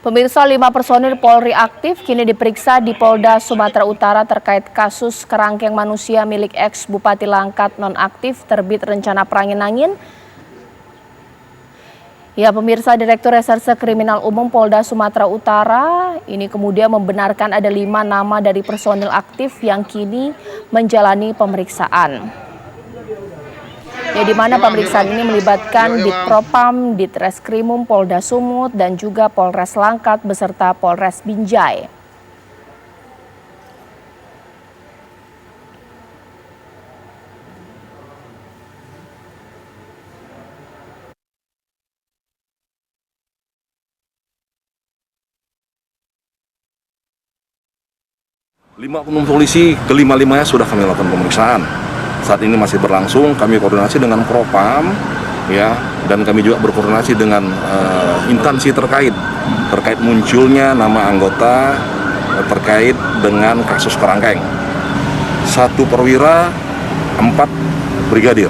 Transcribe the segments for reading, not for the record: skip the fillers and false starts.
Pemirsa, 5 personil Polri aktif kini diperiksa di Polda Sumatera Utara terkait kasus kerangkeng manusia milik ex-Bupati Langkat nonaktif terbit rencana perangin-angin. Ya, pemirsa, Direktur Reserse Kriminal Umum Polda Sumatera Utara ini kemudian membenarkan ada 5 nama dari personil aktif yang kini menjalani pemeriksaan. Ya, di mana pemeriksaan ini melibatkan Ditpropam, Ditreskrimum Polda Sumut, dan juga Polres Langkat beserta Polres Binjai. Lima oknum polisi, kelima-limanya sudah kami lakukan pemeriksaan. Saat ini masih berlangsung, kami koordinasi dengan Propam, ya, dan kami juga berkoordinasi dengan instansi terkait munculnya nama anggota terkait dengan kasus kerangkeng. 1 perwira, 4 brigadir.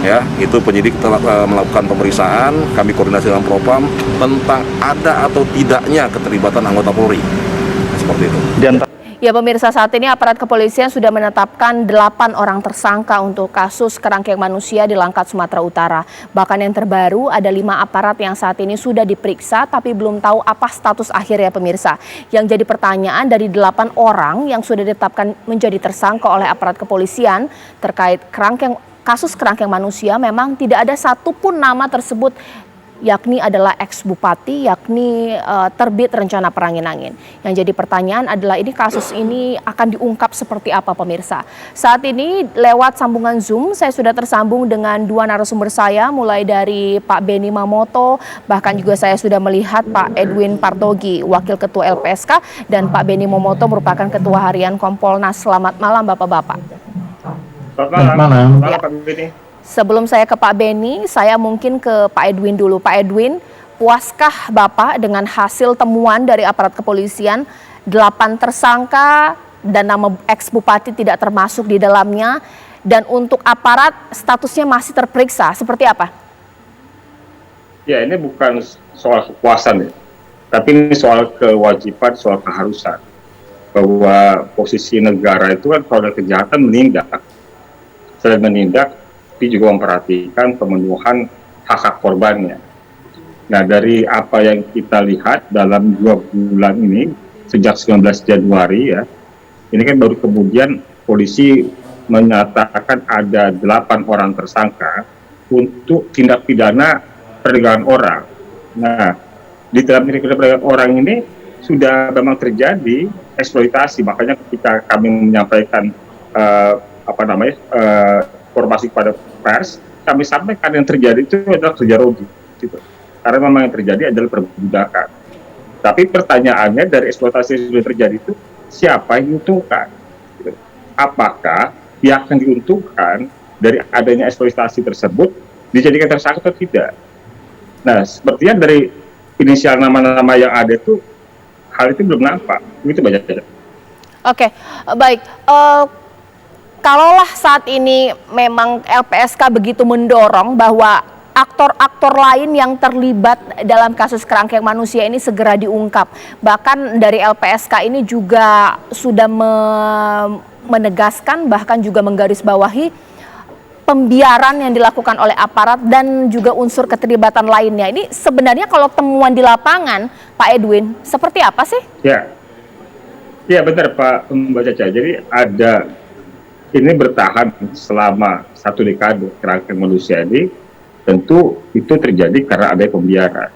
Ya, itu penyidik telah melakukan pemeriksaan, kami koordinasi dengan Propam tentang ada atau tidaknya keterlibatan anggota Polri. Seperti itu. Ya, pemirsa, saat ini aparat kepolisian sudah menetapkan 8 orang tersangka untuk kasus kerangkeng manusia di Langkat, Sumatera Utara. Bahkan yang terbaru ada 5 aparat yang saat ini sudah diperiksa tapi belum tahu apa status akhirnya, pemirsa. Yang jadi pertanyaan, dari 8 orang yang sudah ditetapkan menjadi tersangka oleh aparat kepolisian terkait kasus kerangkeng manusia, memang tidak ada satupun nama tersebut yakni adalah ex-bupati, yakni terbit rencana perangin-angin. Yang jadi pertanyaan adalah kasus ini akan diungkap seperti apa, pemirsa. Saat ini lewat sambungan Zoom saya sudah tersambung dengan 2 narasumber saya, mulai dari Pak Benny Mamoto, bahkan juga saya sudah melihat Pak Edwin Partogi, Wakil Ketua LPSK, dan Pak Benny Mamoto merupakan Ketua Harian Kompolnas. Selamat malam Bapak-Bapak. Selamat malam. Ya. Pak Benny. Sebelum saya ke Pak Benny, saya mungkin ke Pak Edwin dulu. Pak Edwin, puaskah Bapak dengan hasil temuan dari aparat kepolisian 8 tersangka dan nama ex-bupati tidak termasuk di dalamnya, dan untuk aparat statusnya masih terperiksa, seperti apa? Ya, ini bukan soal kepuasan ya, tapi ini soal kewajiban, soal keharusan. Bahwa posisi negara itu kan kalau ada kejahatan menindak. Selain menindak, tapi juga memperhatikan pemenuhan hak-hak korbannya. Nah, dari apa yang kita lihat dalam 2 bulan ini, sejak 19 Januari ya, ini kan baru kemudian polisi menyatakan ada 8 orang tersangka untuk tindak pidana perdagangan orang. Nah, di dalam tindak pidana perdagangan orang ini sudah memang terjadi eksploitasi, makanya ketika kami menyampaikan informasi kepada pers, kami sampaikan yang terjadi itu adalah kerja rogi, gitu. Karena memang yang terjadi adalah perbudakan. Tapi pertanyaannya, dari eksploitasi yang sudah terjadi itu siapa yang diuntungkan? Gitu. Apakah pihak yang diuntungkan dari adanya eksploitasi tersebut dijadikan tersangka atau tidak? Nah, sepertinya dari inisial nama-nama yang ada itu hal itu belum nampak. Itu banyak. Oke, baik. Kalaulah saat ini memang LPSK begitu mendorong bahwa aktor-aktor lain yang terlibat dalam kasus kerangkeng manusia ini segera diungkap. Bahkan dari LPSK ini juga sudah menegaskan, bahkan juga menggarisbawahi pembiaran yang dilakukan oleh aparat dan juga unsur keterlibatan lainnya. Ini sebenarnya kalau temuan di lapangan, Pak Edwin, seperti apa sih? Ya benar Pak Mbak Caca. Jadi ini bertahan selama 1 dekade kerangkeng manusia ini, tentu itu terjadi karena ada pembiaran.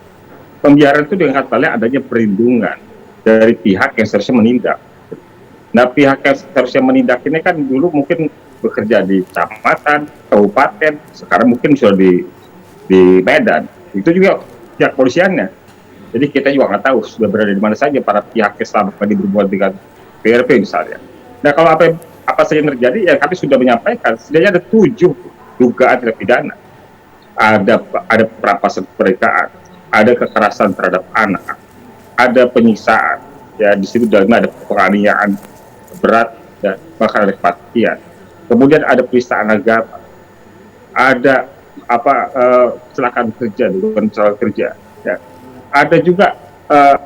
Pembiaran itu dengan kata lain adanya perlindungan dari pihak yang seharusnya menindak. Nah, pihak yang seharusnya menindak ini kan dulu mungkin bekerja di kecamatan, kabupaten, sekarang mungkin sudah di Medan. Itu juga pihak polisiannya. Jadi kita juga nggak tahu sudah berada di mana saja para pihak yang selama ini berbuat dengan PRP misalnya. Nah, kalau apa saja yang terjadi, ya kami sudah menyampaikan setidaknya ada 7 dugaan tindak pidana. Ada perampasan kemerdekaan, ada kekerasan terhadap anak, ada penyiksaan, ya di situ dalamnya ada penganiayaan berat dan bahkan ada kematian. Kemudian ada penistaan agama, ada kecelakaan kerja, dugaan kecelakaan kerja. Ya. Ada juga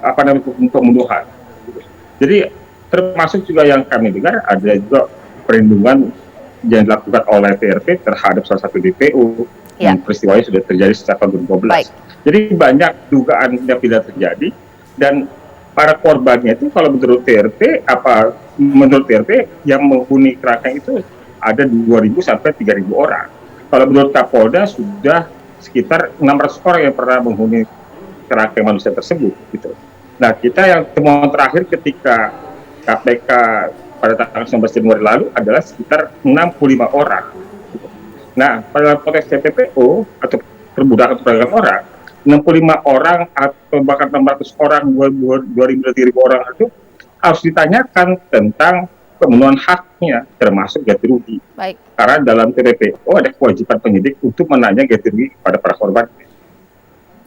apa namanya pembunuhan. Jadi termasuk juga yang kami dengar ada juga perlindungan yang dilakukan oleh PRT terhadap salah satu DPO Ya. yang peristiwanya sudah terjadi sejak tahun 2012. Baik. Jadi banyak dugaan tindak pidana terjadi dan para korbannya itu kalau menurut TRT yang menghuni kerangkeng itu ada 2.000 sampai 3.000 orang. Kalau menurut Kapolda sudah sekitar 600 orang yang pernah menghuni kerangkeng manusia tersebut gitu. Nah, kita yang temuan terakhir ketika KPK pada tanggal 19 Januari lalu adalah sekitar 65 orang. Nah, pada konteks TPPO atau perbudakan orang, 65 orang atau bahkan 600 orang, 2.000 orang itu harus ditanyakan tentang pemenuhan haknya, termasuk ganti rugi. Baik. Karena dalam TPPO ada kewajiban penyidik untuk menanya ganti rugi kepada para korban.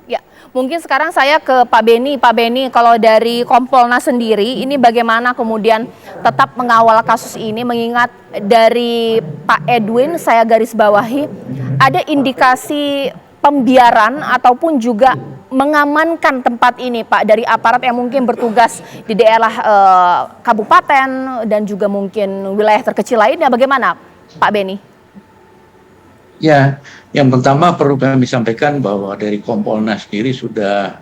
Ya, mungkin sekarang saya ke Pak Beni. Pak Beni, kalau dari Kompolnas sendiri, ini bagaimana kemudian tetap mengawal kasus ini, mengingat dari Pak Edwin, saya garis bawahi, ada indikasi pembiaran ataupun juga mengamankan tempat ini, Pak, dari aparat yang mungkin bertugas di daerah kabupaten dan juga mungkin wilayah terkecil lainnya. Bagaimana, Pak Beni? Ya, yang pertama perlu kami sampaikan bahwa dari Kompolnas sendiri sudah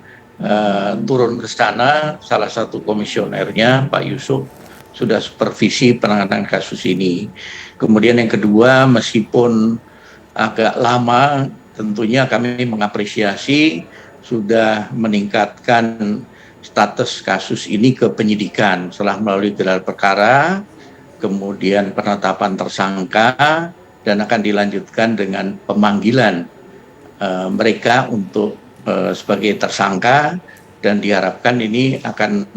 turun ke sana, salah satu komisionernya Pak Yusuf sudah supervisi penanganan kasus ini. Kemudian yang kedua, meskipun agak lama, tentunya kami mengapresiasi sudah meningkatkan status kasus ini ke penyidikan setelah melalui gelar perkara, kemudian penetapan tersangka, dan akan dilanjutkan dengan pemanggilan mereka untuk sebagai tersangka, dan diharapkan ini akan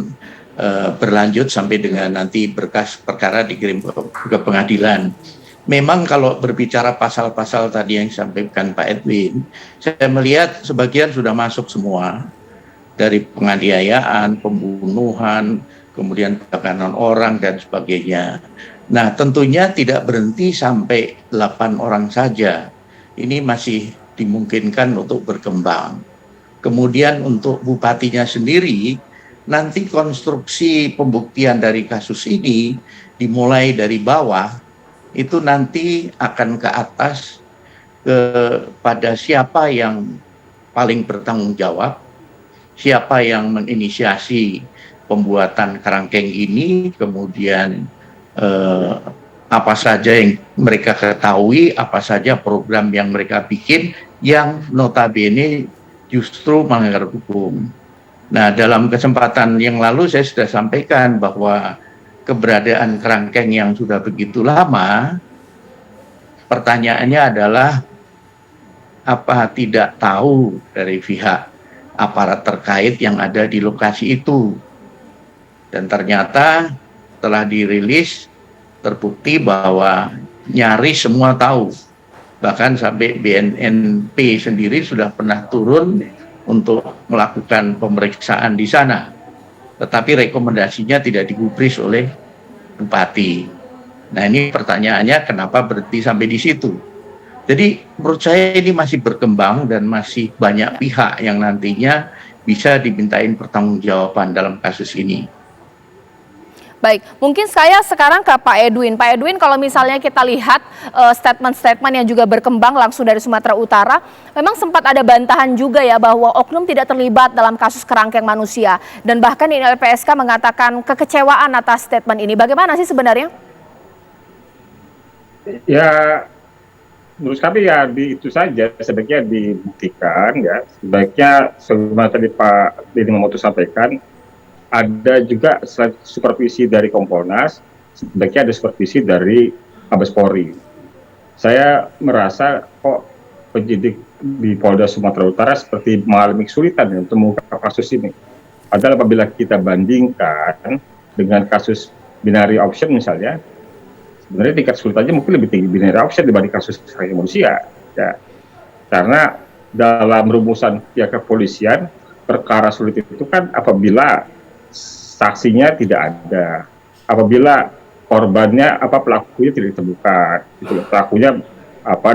berlanjut sampai dengan nanti berkas perkara dikirim ke pengadilan. Memang kalau berbicara pasal-pasal tadi yang disampaikan Pak Edwin, saya melihat sebagian sudah masuk semua, dari penganiayaan, pembunuhan, kemudian perdagangan orang dan sebagainya. Nah, tentunya tidak berhenti sampai 8 orang saja. Ini masih dimungkinkan untuk berkembang. Kemudian untuk bupatinya sendiri, nanti konstruksi pembuktian dari kasus ini dimulai dari bawah, itu nanti akan ke atas kepada siapa yang paling bertanggung jawab, siapa yang menginisiasi pembuatan kerangkeng ini, kemudian apa saja yang mereka ketahui, apa saja program yang mereka bikin yang notabene justru melanggar hukum. Nah, dalam kesempatan yang lalu saya sudah sampaikan bahwa keberadaan kerangkeng yang sudah begitu lama, pertanyaannya adalah apa tidak tahu dari pihak aparat terkait yang ada di lokasi itu. Dan ternyata setelah dirilis terbukti bahwa nyaris semua tahu. Bahkan sampai BNNP sendiri sudah pernah turun untuk melakukan pemeriksaan di sana. Tetapi rekomendasinya tidak digubris oleh bupati. Nah, ini pertanyaannya kenapa berhenti sampai di situ. Jadi menurut saya ini masih berkembang dan masih banyak pihak yang nantinya bisa dimintain pertanggungjawaban dalam kasus ini. Baik, mungkin saya sekarang ke Pak Edwin. Pak Edwin, kalau misalnya kita lihat statement-statement yang juga berkembang langsung dari Sumatera Utara, memang sempat ada bantahan juga ya bahwa oknum tidak terlibat dalam kasus kerangkeng manusia. Dan bahkan ini LPSK mengatakan kekecewaan atas statement ini. Bagaimana sih sebenarnya? Ya, menurut kami ya itu saja sebaiknya dibuktikan ya. Sebaiknya sebagaimana tadi Pak Deni Mamoto sampaikan, ada juga selain supervisi dari Kompolnas, sebaiknya ada supervisi dari Mabes Polri. Saya merasa kok penyidik di Polda Sumatera Utara seperti mengalami kesulitan ya, untuk mengungkap kasus ini. Padahal apabila kita bandingkan dengan kasus binary option misalnya, sebenarnya tingkat kesulitannya mungkin lebih tinggi binary option dibanding kasus kerangkeng manusia. Ya. Karena dalam rumusan pihak kepolisian, perkara sulit itu kan apabila saksinya tidak ada, apabila korbannya pelakunya tidak ditemukan, gitu, pelakunya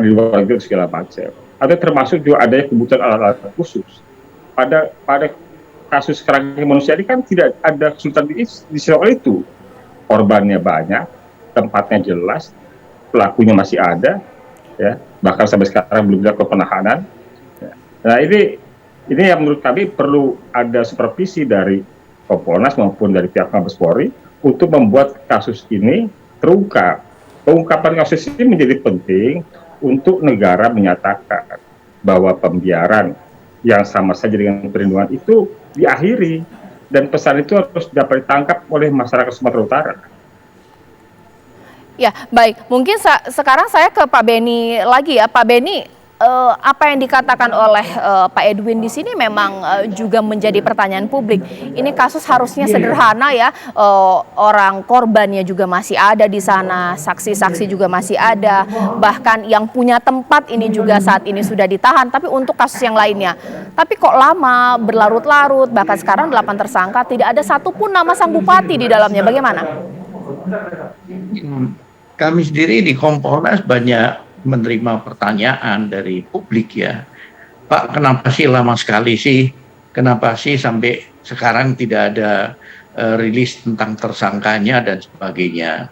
di luar itu segala macam. Atau termasuk juga adanya kebutuhan alat-alat khusus. Pada kasus kerangkeng manusia ini kan tidak ada kesulitan di soal itu. Korbannya banyak, tempatnya jelas, pelakunya masih ada, ya, bahkan sampai sekarang belum dilakukan penahanan. Ya. Nah ini yang menurut kami perlu ada supervisi dari Kompolnas maupun dari pihak Mabes Polri untuk membuat kasus ini terungkap. Pengungkapan kasus ini menjadi penting untuk negara menyatakan bahwa pembiaran yang sama saja dengan perlindungan itu diakhiri, dan pesan itu harus dapat ditangkap oleh masyarakat Sumatera Utara. Ya, baik. Mungkin sekarang saya ke Pak Beni lagi ya. Pak Beni, apa yang dikatakan oleh Pak Edwin di sini memang juga menjadi pertanyaan publik. Ini kasus harusnya sederhana ya, orang korbannya juga masih ada di sana, saksi-saksi juga masih ada, bahkan yang punya tempat ini juga saat ini sudah ditahan. Tapi untuk kasus yang lainnya, tapi kok lama, berlarut-larut, bahkan sekarang 8 tersangka, tidak ada satupun nama sang bupati di dalamnya. Bagaimana? Kami sendiri di Kompolnas banyak menerima pertanyaan dari publik ya, Pak, kenapa sih lama sekali sih? Kenapa sih sampai sekarang tidak ada rilis tentang tersangkanya dan sebagainya?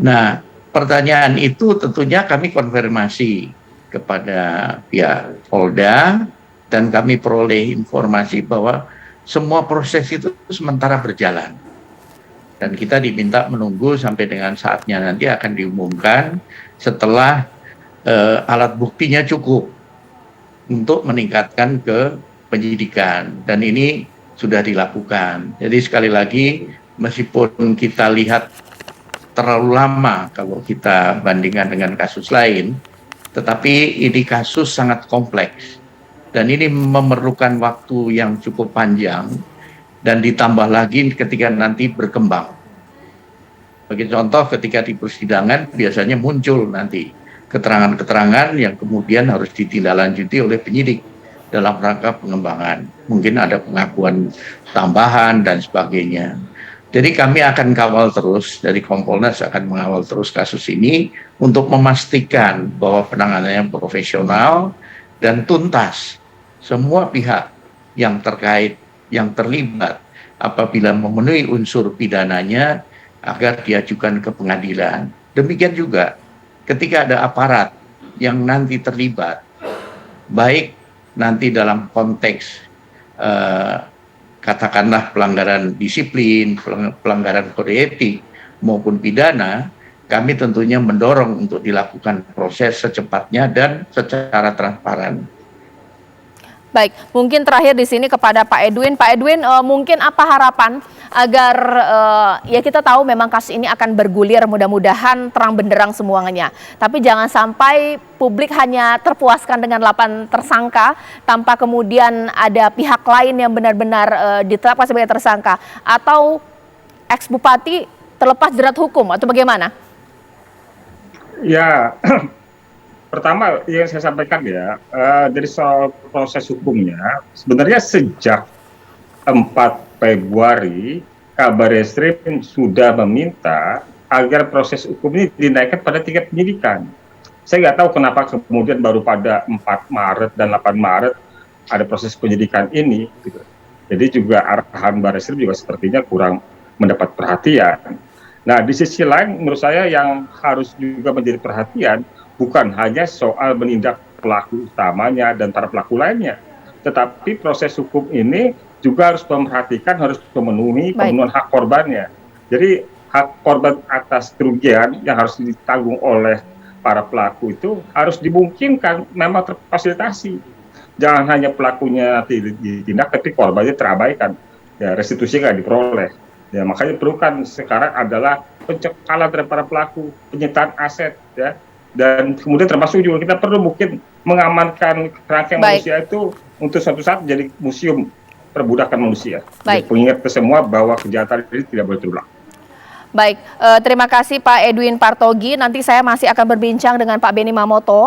Nah, pertanyaan itu tentunya kami konfirmasi kepada pihak Polda, dan kami peroleh informasi bahwa semua proses itu sementara berjalan. Dan kita diminta menunggu sampai dengan saatnya nanti akan diumumkan setelah alat buktinya cukup untuk meningkatkan ke penyidikan, dan ini sudah dilakukan. Jadi sekali lagi, meskipun kita lihat terlalu lama kalau kita bandingkan dengan kasus lain, tetapi ini kasus sangat kompleks dan ini memerlukan waktu yang cukup panjang, dan ditambah lagi ketika nanti berkembang. Bagi contoh, ketika di persidangan biasanya muncul nanti keterangan-keterangan yang kemudian harus ditindaklanjuti oleh penyidik dalam rangka pengembangan. Mungkin ada pengakuan tambahan dan sebagainya. Jadi kami akan kawal terus, dari Kompolnas akan mengawal terus kasus ini untuk memastikan bahwa penanganannya profesional dan tuntas. Semua pihak yang terkait, yang terlibat apabila memenuhi unsur pidananya agar diajukan ke pengadilan. Demikian juga ketika ada aparat yang nanti terlibat, baik nanti dalam konteks katakanlah pelanggaran disiplin, pelanggaran kode etik maupun pidana, kami tentunya mendorong untuk dilakukan proses secepatnya dan secara transparan. Baik, mungkin terakhir di sini kepada Pak Edwin. Pak Edwin, mungkin apa harapan agar ya kita tahu memang kasus ini akan bergulir, mudah-mudahan terang benderang semuanya. Tapi jangan sampai publik hanya terpuaskan dengan 8 tersangka tanpa kemudian ada pihak lain yang benar-benar ditetapkan sebagai tersangka, atau ex-bupati terlepas jerat hukum, atau bagaimana? Ya, pertama yang saya sampaikan ya, dari soal proses hukumnya, sebenarnya sejak 4 Februari, Kabar Eskrim sudah meminta agar proses hukum ini dinaikkan pada tingkat penyidikan. Saya nggak tahu kenapa kemudian baru pada 4 Maret dan 8 Maret ada proses penyidikan ini. Gitu. Jadi juga arahan Kabar Eskrim juga sepertinya kurang mendapat perhatian. Nah, di sisi lain menurut saya yang harus juga menjadi perhatian bukan hanya soal menindak pelaku utamanya dan para pelaku lainnya, tetapi proses hukum ini juga harus memperhatikan, harus memenuhi pemenuhan hak korbannya. Jadi hak korban atas kerugian yang harus ditanggung oleh para pelaku itu harus dimungkinkan memang terfasilitasi. Jangan hanya pelakunya ditindak, tapi korbannya terabaikan, ya restitusi nggak diperoleh. Ya makanya perlukan sekarang adalah pencekalan terhadap para pelaku, penyitaan aset, ya. Dan kemudian termasuk juga kita perlu mungkin mengamankan kerangkeng manusia itu untuk suatu saat menjadi museum perbudakan manusia. Pengingat ke semua bahwa kejahatan ini tidak boleh terulang. Baik, terima kasih Pak Edwin Partogi. Nanti saya masih akan berbincang dengan Pak Beni Mamoto.